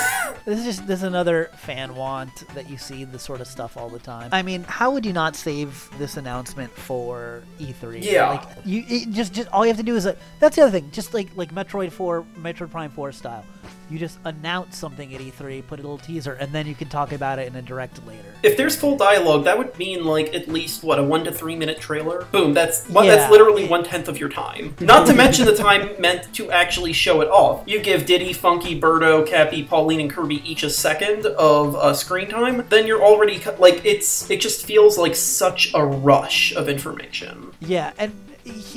S2: This is another fan want that you see this sort of stuff all the time. I mean, how would you not save this announcement for E3?
S3: Yeah.
S2: Like, you just all you have to do is that's the other thing. Just like Metroid Prime 4 style. You just announce something at E3, put a little teaser, and then you can talk about it in a direct later.
S3: If there's full dialogue, that would mean like at least what, a 1 to 3 minute trailer. Boom. That's literally 1/10 of your time. Not to mention the time meant to actually show it off. You give Diddy, Funky, Birdo, Cappy, Pauline, and Kirby each a second of screen time, then you're already like it just feels like such a rush of information.
S2: Yeah, and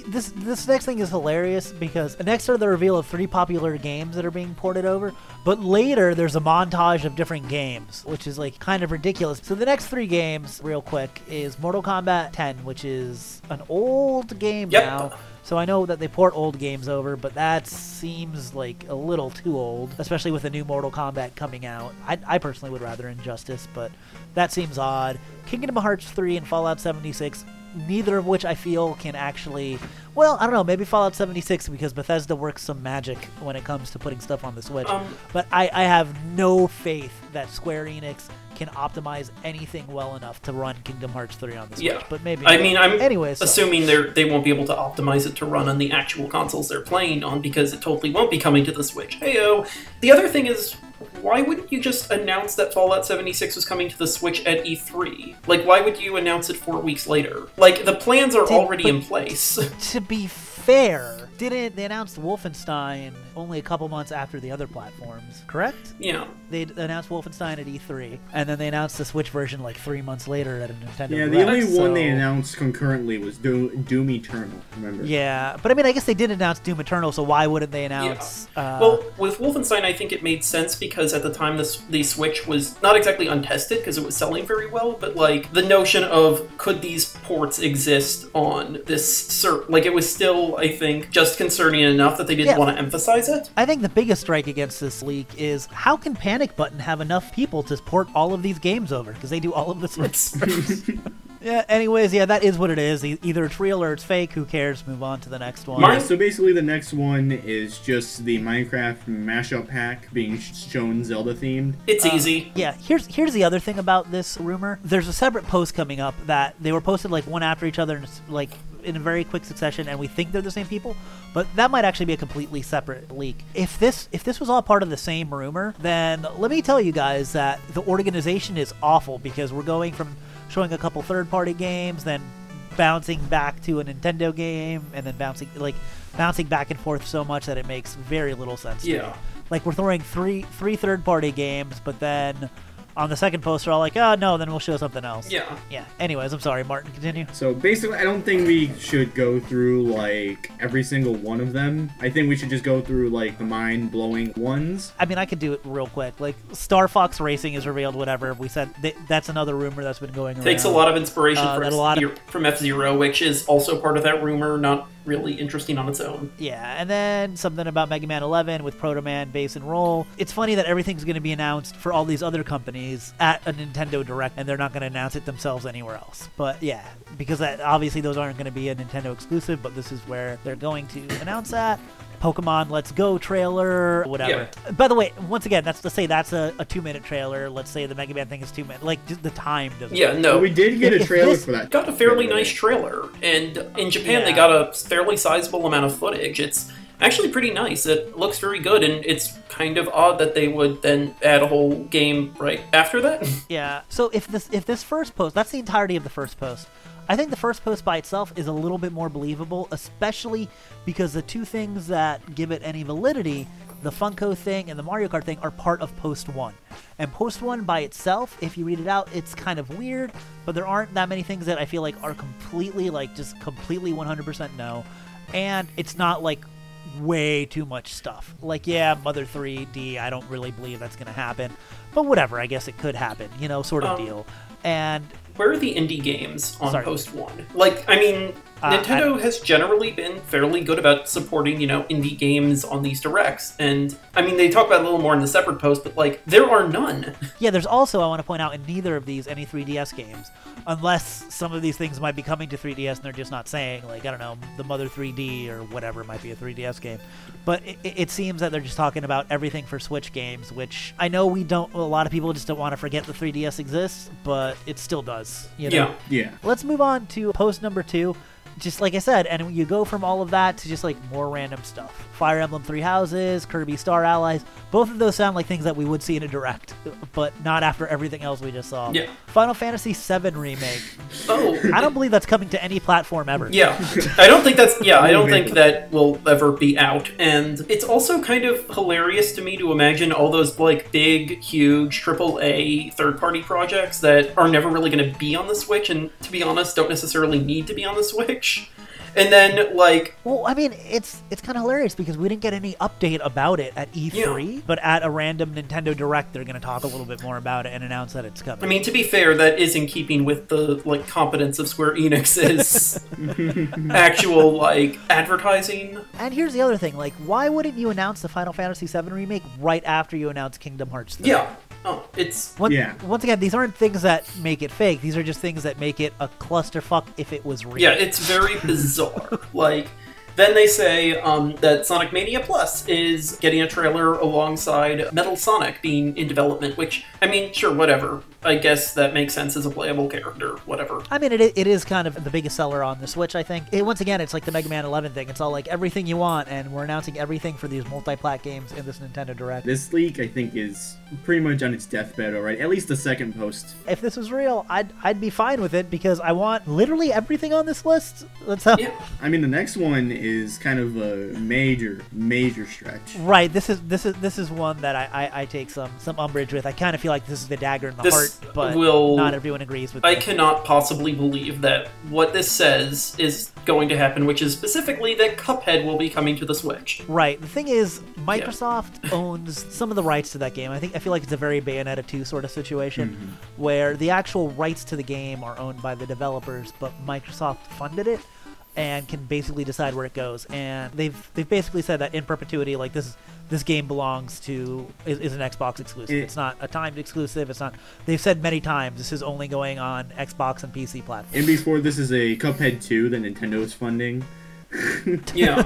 S2: this next thing is hilarious because next are the reveal of 3 popular games that are being ported over, but later there's a montage of different games, which is like kind of ridiculous. So the next 3 games, real quick, is Mortal Kombat 10, which is an old game now. So I know that they port old games over, but that seems like a little too old, especially with the new Mortal Kombat coming out. I personally would rather Injustice, but that seems odd. Kingdom Hearts 3 and Fallout 76, neither of which I feel can actually... Well, I don't know, maybe Fallout 76 because Bethesda works some magic when it comes to putting stuff on the Switch. But I have no faith that Square Enix can optimize anything well enough to run Kingdom Hearts 3 on the Switch. Yeah. But maybe.
S3: I mean, I'm
S2: anyways,
S3: assuming they won't be able to optimize it to run on the actual consoles they're playing on because it totally won't be coming to the Switch. Heyo. The other thing is, why wouldn't you just announce that Fallout 76 was coming to the Switch at E3? Like, why would you announce it 4 weeks later? Like, the plans are already in place.
S2: To be fair, they announced Wolfenstein only a couple months after the other platforms, correct?
S3: Yeah.
S2: They announced Wolfenstein at E3, and then they announced the Switch version like 3 months later at a Nintendo
S1: Yeah, the only one they announced concurrently was Doom Eternal, remember?
S2: Yeah, but I mean, I guess they did announce Doom Eternal, so why wouldn't they announce...
S3: Yeah. Well, with Wolfenstein, I think it made sense because at the time the Switch was not exactly untested because it was selling very well, but like the notion of could these ports exist on this like it was still, I think, just concerning enough that they didn't want to emphasize it.
S2: I think the biggest strike against this leak is how can Panic Button have enough people to port all of these games over? Because they do all of the Switch. Yeah, anyways, yeah, that is what it is. Either it's real or it's fake. Who cares? Move on to the next one.
S1: Yeah, so basically the next one is just the Minecraft mashup pack being shown Zelda-themed.
S3: It's easy.
S2: Yeah, here's the other thing about this rumor. There's a separate post coming up that they were posted like one after each other and like in a very quick succession, and we think they're the same people, but that might actually be a completely separate leak. If this was all part of the same rumor, then let me tell you guys that the organization is awful because we're going from showing a couple third-party games, then bouncing back to a Nintendo game, and then bouncing back and forth so much that it makes very little sense to me. Like, we're throwing three third-party games, but then on the second poster, all like, oh, no, then we'll show something else.
S3: Yeah.
S2: Yeah. Anyways, I'm sorry, Martin, continue.
S1: So basically, I don't think we should go through, like, every single one of them. I think we should just go through, like, the mind-blowing ones.
S2: I mean, I could do it real quick. Like, Star Fox Racing is revealed, whatever. We said that's another rumor that's been going around.
S3: Takes a lot of inspiration from F-Zero, which is also part of that rumor, not really interesting on its own.
S2: Yeah, and then something about Mega Man 11 with Proto Man, Bass, and Roll. It's funny that everything's going to be announced for all these other companies at a Nintendo Direct, and they're not going to announce it themselves anywhere else. But yeah, because obviously those aren't going to be a Nintendo exclusive, but this is where they're going to announce that. Pokemon Let's Go trailer, whatever. Yeah. By the way, once again, let's say that's a 2-minute trailer. Let's say the Mega Man thing is 2 minutes. Like, just the time doesn't.
S3: Yeah, no.
S1: But we did get a trailer for that.
S3: Got a fairly nice trailer, and in Japan they got a fairly sizable amount of footage. It's actually pretty nice. It looks very good, and it's kind of odd that they would then add a whole game right after that.
S2: Yeah. So if this first post, that's the entirety of the first post. I think the first post by itself is a little bit more believable, especially because the two things that give it any validity, the Funko thing and the Mario Kart thing, are part of post 1. And post 1 by itself, if you read it out, it's kind of weird, but there aren't that many things that I feel like are completely, like, just completely 100% no. And it's not, like, way too much stuff. Like, yeah, Mother 3D, I don't really believe that's going to happen. But whatever, I guess it could happen, you know, sort of deal. And
S3: where are the indie games on post 1? Like, I mean, Nintendo has generally been fairly good about supporting, you know, indie games on these directs. And, I mean, they talk about it a little more in the separate post, but, like, there are none.
S2: Yeah, there's also, I want to point out, in neither of these any 3DS games. Unless some of these things might be coming to 3DS and they're just not saying, like, I don't know, the Mother 3D or whatever might be a 3DS game. But it seems that they're just talking about everything for Switch games, which I know a lot of people just don't want to forget the 3DS exists, but it still does. You know?
S1: Yeah.
S2: Let's move on to post number 2. Just like I said, and you go from all of that to just like more random stuff. Fire Emblem Three Houses, Kirby Star Allies, both of those sound like things that we would see in a Direct, but not after everything else we just saw.
S3: Yeah.
S2: Final Fantasy VII Remake.
S3: Oh.
S2: I don't believe that's coming to any platform ever.
S3: Yeah. I don't think I don't think that will ever be out. And it's also kind of hilarious to me to imagine all those like big, huge AAA third-party projects that are never really going to be on the Switch, and to be honest, don't necessarily need to be on the Switch. And then, like...
S2: Well, I mean, it's kind of hilarious because we didn't get any update about it at E3, but at a random Nintendo Direct, they're going to talk a little bit more about it and announce that it's coming.
S3: I mean, to be fair, that is in keeping with the, like, competence of Square Enix's actual, like, advertising.
S2: And here's the other thing, like, why wouldn't you announce the Final Fantasy VII Remake right after you announce Kingdom Hearts 3?
S3: Yeah. Oh, it's...
S2: Once again, these aren't things that make it fake. These are just things that make it a clusterfuck if it was real.
S3: Yeah, it's very bizarre. Like, then they say that Sonic Mania Plus is getting a trailer alongside Metal Sonic being in development, which, I mean, sure, whatever. I guess that makes sense as a playable character, whatever.
S2: I mean, it is kind of the biggest seller on the Switch, I think. Once again, it's like the Mega Man 11 thing. It's all like everything you want, and we're announcing everything for these multi-plat games in this Nintendo Direct.
S1: This leak, I think, is pretty much on its deathbed already. At least the second post.
S2: If this was real, I'd be fine with it because I want literally everything on this list.
S3: Yeah.
S1: I mean, the next one is kind of a major stretch.
S2: Right. This is one that I take some umbrage with. I kind of feel like this is the dagger in the heart, but not everyone agrees with
S3: I
S2: this.
S3: cannot possibly believe that what this says is going to happen, which is specifically that Cuphead will be coming to the Switch.
S2: Right. The thing is, Microsoft owns some of the rights to that game. I feel like it's a very Bayonetta 2 sort of situation, where the actual rights to the game are owned by the developers, but Microsoft funded it and can basically decide where it goes. And they've basically said that in perpetuity, like this game belongs to is an Xbox exclusive. It's not a timed exclusive. It's not. They've said many times this is only going on Xbox and PC platforms.
S1: And before this is a Cuphead 2 that Nintendo is funding.
S3: Yeah.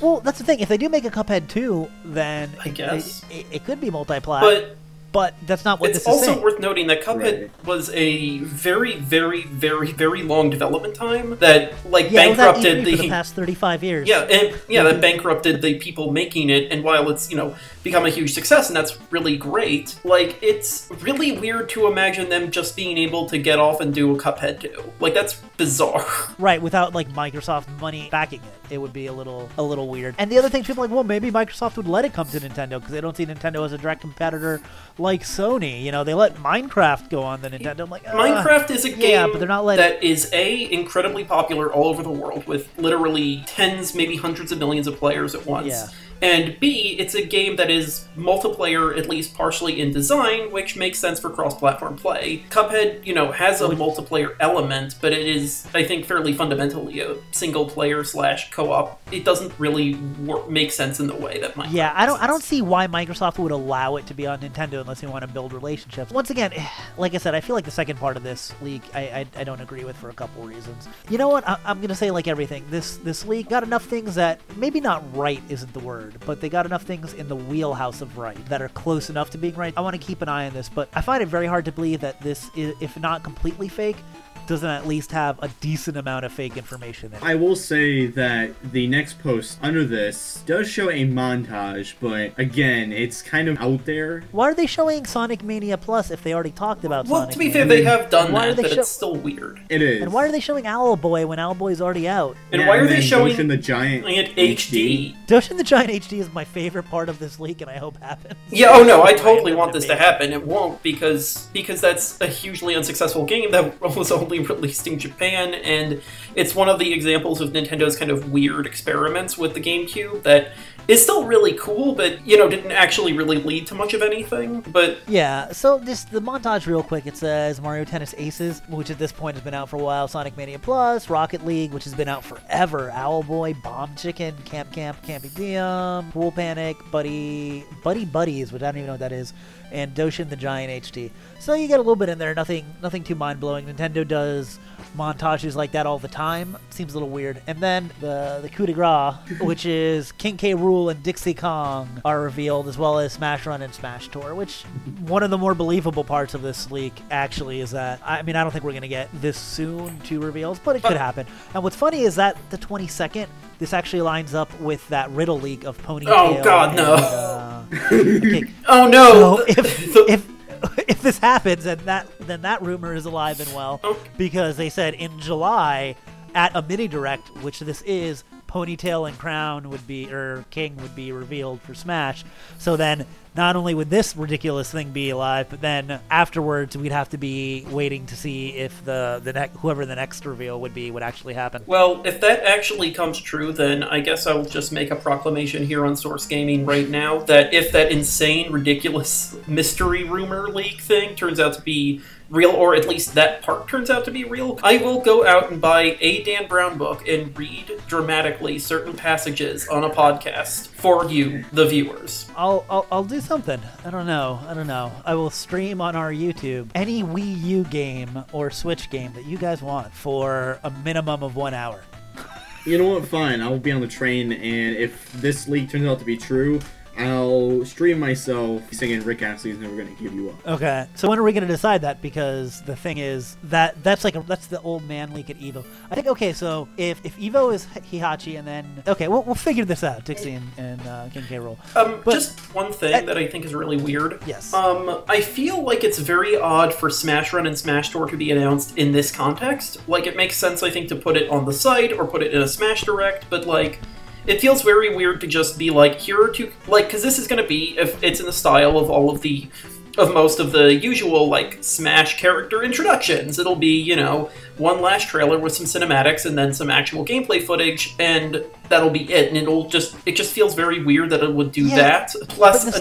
S2: Well, that's the thing. If they do make a Cuphead 2, then
S3: I guess
S2: it could be multi-plat. But that's not what this is saying.
S3: It's also worth noting that Cuphead was a very, very, very, very long development time that, like, bankrupted
S2: for the past 35 years.
S3: Yeah, that bankrupted the people making it. And while it's, become a huge success, and that's really great, like, it's really weird to imagine them just being able to get off and do a Cuphead 2. Like, that's bizarre.
S2: Right, without like Microsoft money backing it, it would be a little weird. And the other thing, people are like, well, maybe Microsoft would let it come to Nintendo because they don't see Nintendo as a direct competitor like Sony. You know, they let Minecraft go on the Nintendo. I'm like,
S3: Minecraft is a game
S2: but they're not letting...
S3: that is incredibly popular all over the world with literally tens, maybe hundreds of millions of players at once.
S2: Yeah.
S3: And B, it's a game that is multiplayer, at least partially in design, which makes sense for cross-platform play. Cuphead, you know, has a multiplayer element, but it is, I think, fairly fundamentally a single-player / co-op. It doesn't really make sense in the way that Minecraft
S2: Yeah, I don't see why Microsoft would allow it to be on Nintendo unless they want to build relationships. Once again, like I said, I feel like the second part of this leak, I don't agree with for a couple reasons. You know what? I'm going to say like everything. This leak got enough things that, maybe not right isn't the word, but they got enough things in the wheelhouse of right that are close enough to being right. I want to keep an eye on this, but I find it very hard to believe that this is, if not completely fake, doesn't at least have a decent amount of fake information in it.
S1: I will say that the next post under this does show a montage, but again, it's kind of out there.
S2: Why are they showing Sonic Mania Plus if they already talked about
S3: Well,
S2: Sonic
S3: to be
S2: Mania?
S3: fair, they have done
S2: Why
S3: that, but it's still weird.
S1: It is.
S2: And why are they showing Owlboy when Owlboy's already out?
S3: And
S1: Yeah,
S3: why are
S1: and
S3: they
S1: then
S3: showing
S1: Goshen the Giant
S3: HD?
S2: Goshen the Giant HD is my favorite part of this leak, and I hope happens.
S3: Yeah, oh no, I totally want this to happen. It won't, because that's a hugely unsuccessful game that was only released in Japan, and it's one of the examples of Nintendo's kind of weird experiments with the GameCube that is still really cool, but, you know, didn't actually really lead to much of anything, but...
S2: Yeah, so the montage real quick, it says Mario Tennis Aces, which at this point has been out for a while, Sonic Mania Plus, Rocket League, which has been out forever, Owlboy, Bomb Chicken, Campy Diem, Pool Panic, Buddy Buddies, which I don't even know what that is, and Goshen the Giant HD. So you get a little bit in there, nothing too mind-blowing. Nintendo does montages like that all the time. Seems a little weird. And then the coup de grace, which is King K. Rool and Dixie Kong, are revealed, as well as Smash Run and Smash Tour, which one of the more believable parts of this leak actually is that, I mean, I don't think we're going to get this soon two reveals, but it could happen. And what's funny is that the 22nd, this actually lines up with that Riddle leak of Ponytail.
S3: Oh god, no.
S2: Okay.
S3: Oh no.
S2: So if this happens, then that rumor is alive and well, because they said in July at a mini direct, which this is, Ponytail and Crown would be, or King would be revealed for Smash. So then, not only would this ridiculous thing be alive, but then afterwards we'd have to be waiting to see if whoever the next reveal would actually happen.
S3: Well, if that actually comes true, then I guess I will just make a proclamation here on Source Gaming right now that if that insane, ridiculous mystery rumor leak thing turns out to be real, or at least that part turns out to be real, I will go out and buy a Dan Brown book and read dramatically certain passages on a podcast for you, the viewers.
S2: I'll do something. I don't know. I will stream on our YouTube any Wii U game or Switch game that you guys want for a minimum of 1 hour.
S1: You know what? Fine. I'll be on the train, and if this leak turns out to be true, I'll stream myself singing Rick Astley's Never Gonna Give You Up.
S2: Okay, so when are we going to decide that? Because the thing is that's the old man leak at EVO. I think, okay, so if EVO is Hihachi, and then, okay, we'll figure this out, Dixie and King K. Rool.
S3: Just one thing that I think is really weird.
S2: Yes.
S3: I feel like it's very odd for Smash Run and Smash Tour to be announced in this context. Like, it makes sense, I think, to put it on the site or put it in a Smash Direct, but, like, it feels very weird to just be like, here are two, like, because this is going to be, if it's in the style of most of the usual, like, Smash character introductions. It'll be, you know, one last trailer with some cinematics and then some actual gameplay footage, and that'll be it. And it just feels very weird that it would do that. Plus,
S2: this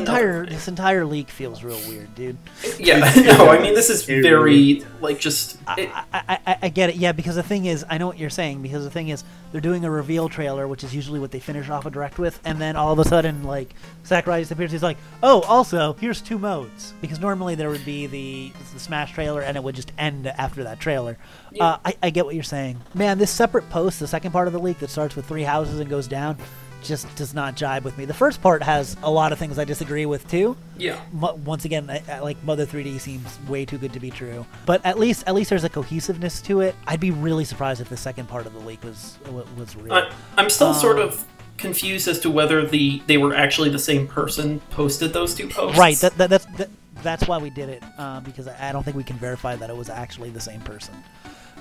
S2: entire leak feels real weird, dude.
S3: Yeah, no, I mean, this is very, like, just...
S2: I get it, yeah, because the thing is, I know what you're saying, because the thing is, they're doing a reveal trailer, which is usually what they finish off a direct with, and then all of a sudden, like, Sakurai just appears, he's like, oh, also, here's 2 modes. Because normally there would be the Smash trailer, and it would just end after that trailer. Yeah. I get what you're saying. Man, this separate post, the second part of the leak that starts with 3 houses and goes down, just does not jibe with me. The first part has a lot of things I disagree with too.
S3: Yeah.
S2: Once again, like Mother 3D seems way too good to be true. But at least there's a cohesiveness to it. I'd be really surprised if the second part of the leak was real.
S3: I'm still sort of confused as to whether they were actually the same person posted those 2 posts.
S2: Right. That's why we did it, because I don't think we can verify that it was actually the same person.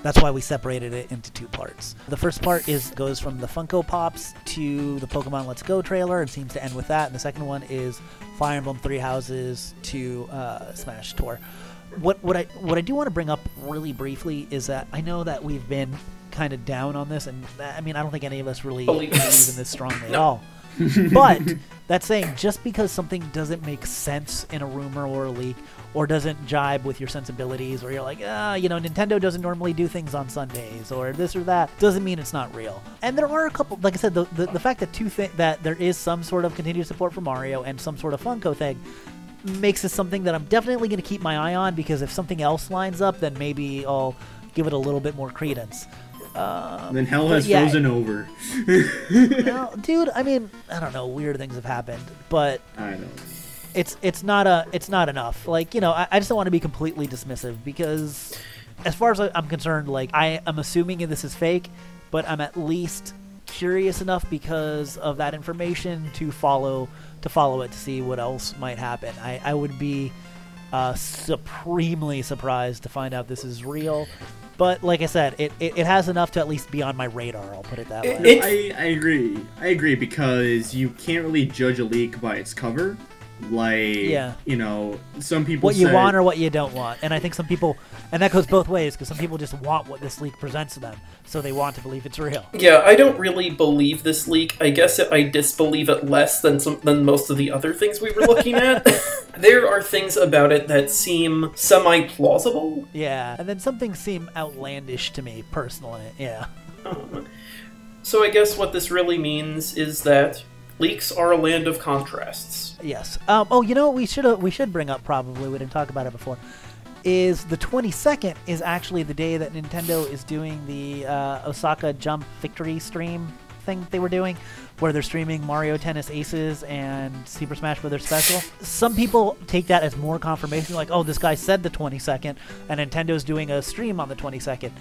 S2: That's why we separated it into 2 parts. The first part goes from the Funko Pops to the Pokemon Let's Go trailer and seems to end with that. And the second one is Fire Emblem Three Houses to Smash Tour. What I do want to bring up really briefly is that I know that we've been kind of down on this, and I mean, I don't think any of us really believe in this strongly at all. But that's saying just because something doesn't make sense in a rumor or a leak, or doesn't jibe with your sensibilities, or you're like, you know, Nintendo doesn't normally do things on Sundays, or this or that, doesn't mean it's not real. And there are a couple, like I said, the fact that that there is some sort of continued support for Mario and some sort of Funko thing makes it something that I'm definitely going to keep my eye on, because if something else lines up, then maybe I'll give it a little bit more credence.
S1: Then hell has frozen over.
S2: No, dude, I mean, I don't know, weird things have happened, but
S1: I know.
S2: It's not enough. Like, you know, I just don't want to be completely dismissive, because as far as I'm concerned, like, I am assuming this is fake, but I'm at least curious enough because of that information to follow it, to see what else might happen. I would be supremely surprised to find out this is real. But like I said, it has enough to at least be on my radar, I'll put it that way.
S1: I agree, because you can't really judge a leak by its cover. Like, you know, some people
S2: what you want or what you don't want. And I think some people, and that goes both ways, because some people just want what this leak presents to them, so they want to believe it's real.
S3: Yeah, I don't really believe this leak. I guess I disbelieve it less than most of the other things we were looking at. There are things about it that seem semi-plausible.
S2: Yeah, and then some things seem outlandish to me, personally, yeah.
S3: So I guess what this really means is that leaks are a land of contrasts.
S2: Yes. Oh, you know what we should bring up, probably, we didn't talk about it before, is the 22nd is actually the day that Nintendo is doing the Osaka Jump Victory stream thing that they were doing, where they're streaming Mario Tennis Aces and Super Smash Bros. Special. Some people take that as more confirmation, like, oh, this guy said the 22nd, and Nintendo's doing a stream on the 22nd.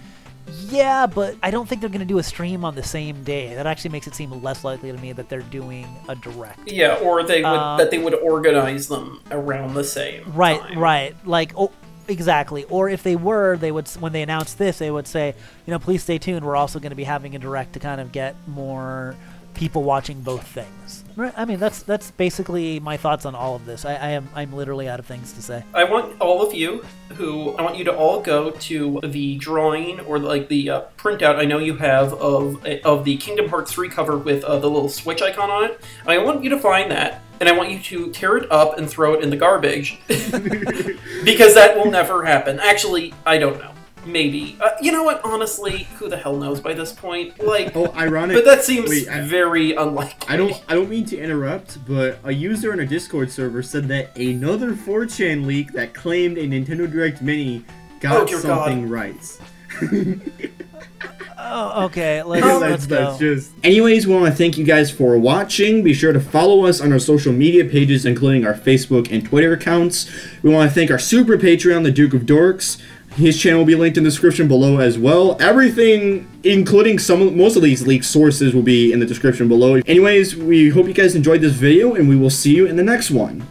S2: Yeah, but I don't think they're going to do a stream on the same day. That actually makes it seem less likely to me that they're doing a direct.
S3: Yeah, or they would that they would organize them around the same time.
S2: Right. Like, oh, exactly. Or if they were, they would, when they announced this, they would say, you know, please stay tuned. We're also going to be having a direct to kind of get more people watching both things. Right. I mean, that's basically my thoughts on all of this. I'm literally out of things to say.
S3: I want you to all go to the drawing, or like the printout I know you have of the Kingdom Hearts 3 cover with the little Switch icon on it. I want you to find that, and I want you to tear it up and throw it in the garbage. Because that will never happen. Actually, I don't know. Maybe. You know what? Honestly, who the hell knows by this point? Like,
S1: oh, ironic.
S3: But that seems very unlikely.
S1: I don't mean to interrupt, but a user in a Discord server said that another 4chan leak that claimed a Nintendo Direct Mini got something right.
S2: Oh, okay. Let's go.
S1: Anyways, we want to thank you guys for watching. Be sure to follow us on our social media pages, including our Facebook and Twitter accounts. We want to thank our super Patreon, the Duke of Dorks. His channel will be linked in the description below as well. Everything, including most of these leaked sources, will be in the description below. Anyways, we hope you guys enjoyed this video, and we will see you in the next one.